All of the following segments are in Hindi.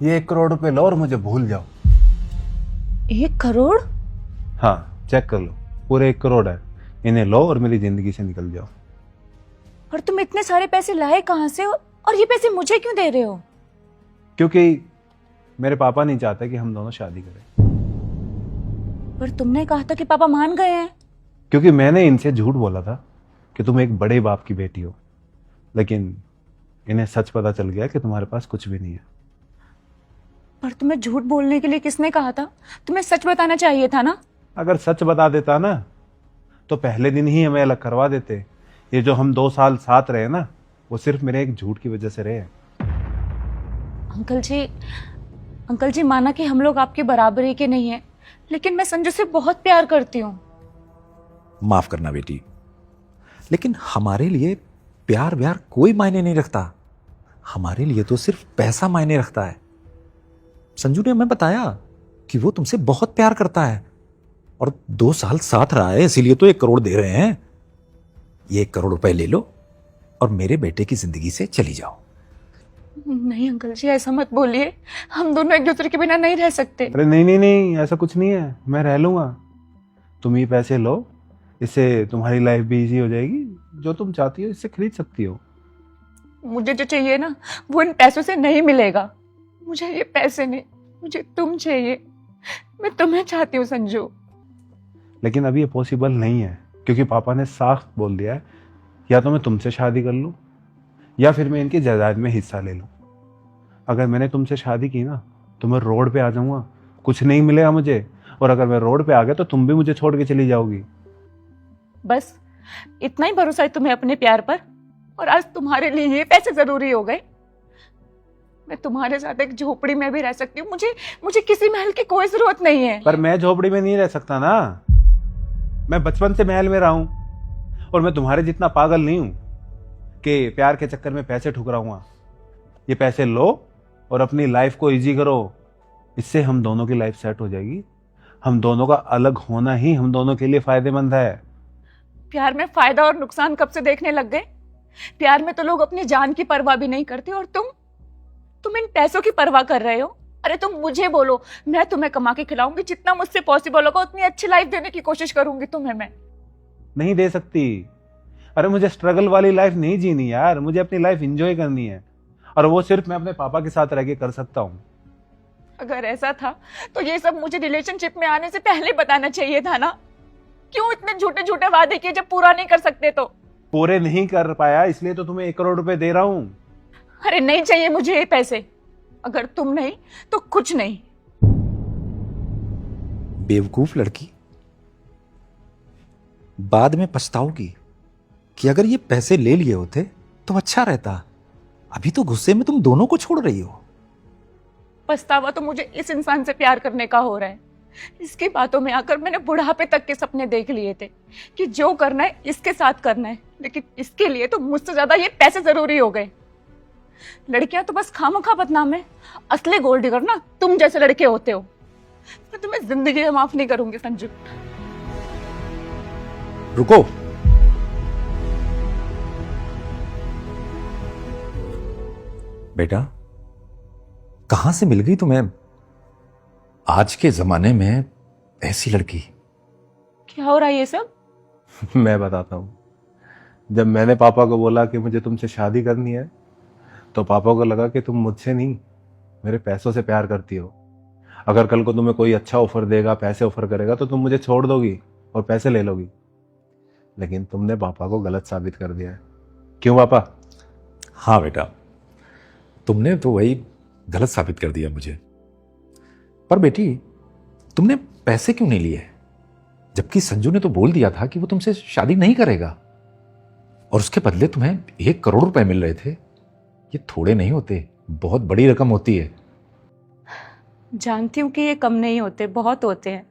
ये 1 करोड़ रुपए लो और मुझे भूल जाओ। 1 करोड़? हाँ, चेक कर लो, पूरे 1 करोड़ है। इन्हें लो और मेरी जिंदगी से निकल जाओ। और तुम इतने सारे पैसे लाए कहाँ से और ये पैसे मुझे क्यों दे रहे हो? क्योंकि मेरे पापा नहीं चाहते कि हम दोनों शादी करें। पर तुमने कहा था कि पापा मान गए हैं। क्योंकि मैंने इनसे झूठ बोला था कि तुम एक बड़े बाप की बेटी हो, लेकिन इन्हें सच पता चल गया कि तुम्हारे पास कुछ भी नहीं है। पर तुम्हें झूठ बोलने के लिए किसने कहा था? तुम्हें सच बताना चाहिए था ना। अगर सच बता देता ना तो पहले दिन ही हमें अलग करवा देते। ये जो हम 2 साल साथ रहे ना, वो सिर्फ मेरे एक झूठ की वजह से रहे। अंकल जी माना कि हम लोग आपकी बराबरी के नहीं है, लेकिन मैं संजू से बहुत प्यार करती हूँ। माफ करना बेटी, लेकिन हमारे लिए प्यार व्यार कोई मायने नहीं रखता। हमारे लिए तो सिर्फ पैसा मायने रखता है। संजू ने हमें बताया कि वो तुमसे बहुत प्यार करता है और 2 साल साथ रहा है, इसीलिए तो 1 करोड़ दे रहे हैं। ये 1 करोड़ रुपए ले लो और मेरे बेटे की जिंदगी से चली जाओ। नहीं अंकल जी, ऐसा मत बोलिए। हम दोनों एक दूसरे के बिना नहीं रह सकते। अरे नहीं नहीं नहीं, ऐसा कुछ नहीं है, मैं रह लूंगा। तुम ये पैसे लो, इससे तुम्हारी लाइफ भी इजी हो जाएगी। जो तुम चाहती हो इससे खरीद सकती हो। मुझे जो चाहिए ना वो इन पैसों से नहीं मिलेगा। मुझे ये पैसे नहीं, मुझे तुम चाहिए। मैं तुम्हें चाहती हूँ संजू। लेकिन अभी ये पॉसिबल नहीं है, क्योंकि पापा ने साफ बोल दिया है, या तो मैं तुमसे शादी कर लूं या फिर मैं इनकी जायदाद में हिस्सा ले लूं। अगर मैंने तुमसे शादी की ना तो मैं रोड पे आ जाऊंगा, कुछ नहीं मिलेगा मुझे। और अगर मैं रोड पे आ गया तो तुम भी मुझे छोड़ के चली जाओगी। बस इतना ही भरोसा है तुम्हें अपने प्यार पर? और आज तुम्हारे लिए ये पैसे जरूरी हो गए? मैं तुम्हारे साथ एक झोपड़ी में भी रह सकती हूँ। मुझे किसी महल की कोई जरूरत नहीं है। पर मैं झोपड़ी में नहीं रह सकता ना। मैं बचपन से महल में रहा हूं और मैं तुम्हारे जितना पागल नहीं हूं कि प्यार के चक्कर में पैसे ठुकराऊंगा। ये पैसे लो और अपनी लाइफ को इजी करो। इससे हम दोनों की लाइफ सेट हो जाएगी। हम दोनों का अलग होना ही हम दोनों के लिए फायदेमंद है। प्यार में फायदा और नुकसान कब से देखने लग गए? प्यार में तो लोग अपनी जान की परवाह भी नहीं करते, और तुम इन पैसों की परवाह कर रहे हो। अरे तुम मुझे बोलो, मैं तुम्हें कमा के खिलाऊंगी। जितना मुझसे पॉसिबल होगा उतनी अच्छी लाइफ देने की कोशिश करूंगी तुम्हें मैं। नहीं दे सकती। अरे मुझे स्ट्रगल वाली लाइफ नहीं जीनी यार, मुझे अपनी लाइफ एंजॉय करनी है, और वो सिर्फ मैं अपने पापा के साथ रह के कर सकता हूँ। अगर ऐसा था तो ये सब मुझे रिलेशनशिप में आने से पहले बताना चाहिए था ना। क्यों इतने झूठे झूठे वादे किए जब पूरा नहीं कर सकते तो? पूरे नहीं कर पाया इसलिए तो तुम्हें 1 करोड़ रुपए दे रहा हूं। अरे नहीं चाहिए मुझे ये पैसे। अगर तुम नहीं तो कुछ नहीं। बेवकूफ लड़की, बाद में पछताओगी कि अगर ये पैसे ले लिए होते तो अच्छा रहता। अभी तो गुस्से में तुम दोनों को छोड़ रही हो। पछतावा तो मुझे इस इंसान से प्यार करने का हो रहा है। इसकी बातों में आकर मैंने बुढ़ापे तक के सपने देख लिए थे कि जो करना है इसके साथ करना है, लेकिन इसके लिए तो मुझसे ज्यादा ये पैसे जरूरी हो गए। लड़कियां तो बस खामखा बदनाम है। असली गोल्ड डिगर ना तुम जैसे लड़के होते हो। मैं तुम्हें जिंदगी में माफ नहीं करूंगी संजू। रुको, बेटा कहां से मिल गई तुम्हें आज के जमाने में ऐसी लड़की? क्या हो रहा है ये सब? मैं बताता हूँ। जब मैंने पापा को बोला कि मुझे तुमसे शादी करनी है, तो पापा को लगा कि तुम मुझसे नहीं मेरे पैसों से प्यार करती हो। अगर कल को तुम्हें कोई अच्छा ऑफर देगा, पैसे ऑफर करेगा, तो तुम मुझे छोड़ दोगी और पैसे ले लोगी। लेकिन तुमने पापा को गलत साबित कर दिया है। क्यों पापा? हाँ बेटा, तुमने तो वही गलत साबित कर दिया मुझे। पर बेटी, तुमने पैसे क्यों नहीं लिए? जबकि संजू ने तो बोल दिया था कि वो तुमसे शादी नहीं करेगा, और उसके बदले तुम्हें 1 करोड़ रुपए मिल रहे थे। ये थोड़े नहीं होते, बहुत बड़ी रकम होती है। जानती हूँ कि ये कम नहीं होते, बहुत होते हैं।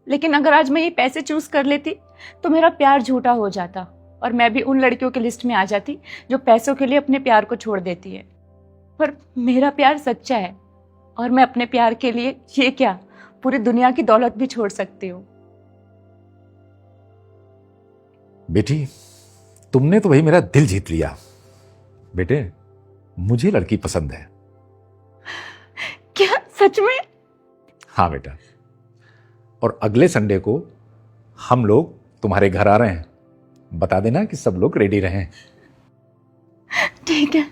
लेकिन अगर आज मैं ये पैसे चूज कर लेती तो मेरा प्यार झूठा हो जाता, और मैं भी उन लड़कियों की लिस्ट में आ जाती जो पैसों के लिए अपने प्यार को छोड़ देती है। पर मेरा प्यार सच्चा है, और मैं अपने प्यार के लिए ये क्या, पूरी दुनिया की दौलत भी छोड़ सकती हूँ। बेटी, तुमने तो वही मेरा दिल जीत लिया। बेटे, मुझे लड़की पसंद है। क्या सच में? हाँ बेटा, और अगले संडे को हम लोग तुम्हारे घर आ रहे हैं। बता देना कि सब लोग रेडी रहें। ठीक है।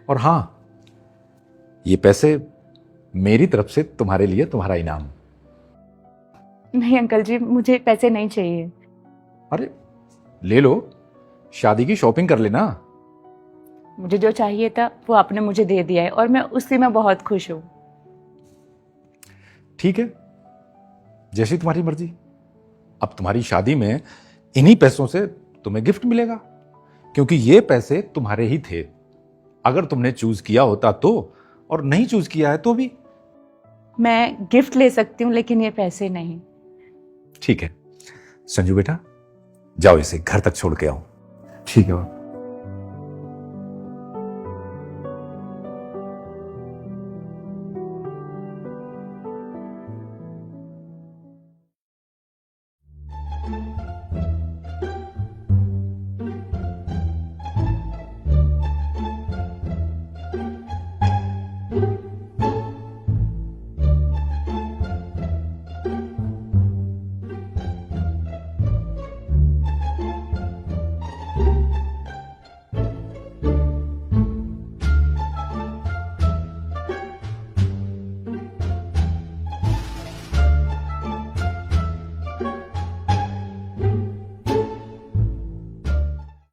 और हाँ, ये पैसे मेरी तरफ से तुम्हारे लिए तुम्हारा इनाम। नहीं अंकल जी, मुझे पैसे नहीं चाहिए। अरे ले लो, शादी की शॉपिंग कर लेना। मुझे जो चाहिए था वो आपने मुझे दे दिया है और मैं उसी में बहुत खुश हूँ। ठीक है, जैसी तुम्हारी मर्जी। अब तुम्हारी शादी में इन्हीं पैसों से तुम्हें गिफ्ट मिलेगा, क्योंकि ये पैसे तुम्हारे ही थे। अगर तुमने चूज किया होता तो, और नहीं चूज किया है तो भी। मैं गिफ्ट ले सकती हूँ लेकिन ये पैसे नहीं। ठीक है संजू बेटा, जाओ इसे घर तक छोड़ के आओ। ठीक है बाबा।